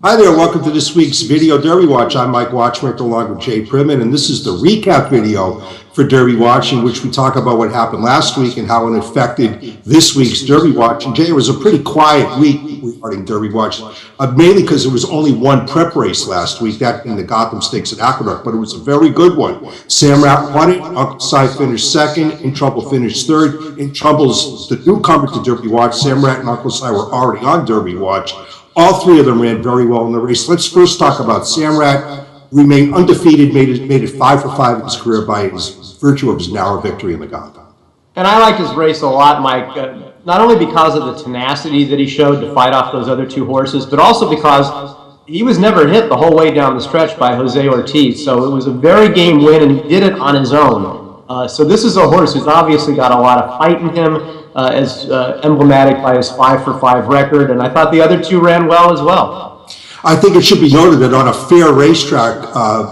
Hi there, welcome to this week's Video Derby Watch. I'm Mike Watchmaker along with Jay Privman, and this is the recap video for Derby Watch, in which we talk about what happened last week and how it affected this week's Derby Watch. And Jay, it was a pretty quiet week regarding Derby Watch, mainly because there was only one prep race last week, that in the Gotham Stakes at Aqueduct, but it was a very good one. Sam Rat won it, Uncle Si finished second, In Trouble finished third. In Trouble's the newcomer to Derby Watch. Sam Rat and Uncle Si were already on Derby Watch. All three of them ran very well in the race. Let's first talk about Sam Rat. Remained undefeated, made it 5 for 5 in his career by virtue of his narrow victory in the Gotham. And I liked his race a lot, Mike, not only because of the tenacity that he showed to fight off those other two horses, but also because he was never hit the whole way down the stretch by Jose Ortiz. So it was a very game win, and he did it on his own. So this is a horse who's obviously got a lot of fight in him, as emblematic by his 5 for 5 record, and I thought the other two ran well as well. I think it should be noted that on a fair racetrack,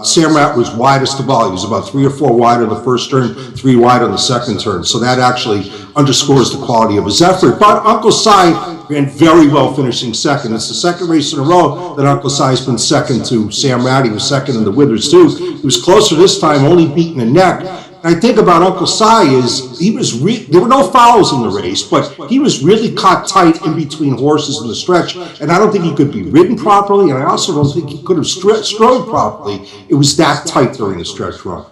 Sam Rat was widest of all. He was about 3 or 4 wide on the first turn, 3 wide on the second turn, so that actually underscores the quality of his effort. But Uncle Si ran very well, finishing second. It's the second race in a row that Uncle Si has been second to Sam Rat. He was second in the Withers too. He was closer this time, only beating the neck. I think about Uncle Si is there were no fouls in the race, but he was really caught tight in between horses in the stretch, and I don't think he could be ridden properly, and I also don't think he could have strode properly. It was that tight during the stretch run.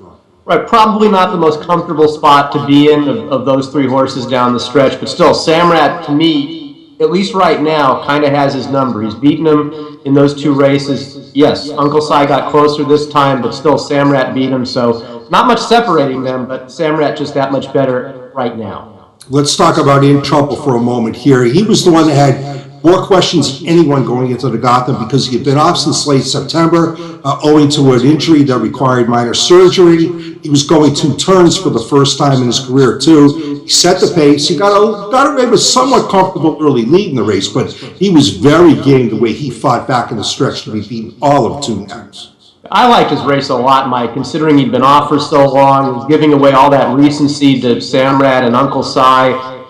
Right, probably not the most comfortable spot to be in of those three horses down the stretch, but still, Sam Rat, to me, at least right now, kind of has his number. He's beaten him in those two races. Yes, Uncle Si got closer this time, but still Sam Rat beat him, so not much separating them, but Sam Rat just that much better right now. Let's talk about In Trouble for a moment here. He was the one that had more questions than anyone going into the Gotham because he had been off since late September, owing to an injury that required minor surgery. He was going 2 turns for the first time in his career too. He set the pace. He got away with somewhat comfortable early lead in the race, but he was very game the way he fought back in the stretch to be beaten all of 2 necks. I liked his race a lot, Mike, considering he'd been off for so long. He was giving away all that recency to Sam Rat and Uncle Si,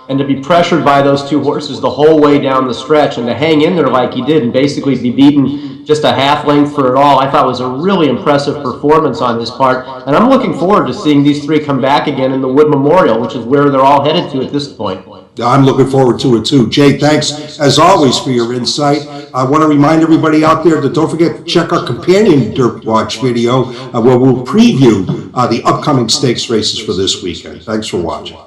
and to be pressured by those two horses the whole way down the stretch and to hang in there like he did and basically be beaten just a half length for it all, I thought was a really impressive performance on his part. And I'm looking forward to seeing these three come back again in the Wood Memorial, which is where they're all headed to at this point. I'm looking forward to it too. Jay, thanks as always for your insight. I want to remind everybody out there that don't forget to check our companion Derby Watch video where we'll preview the upcoming stakes races for this weekend. Thanks for watching.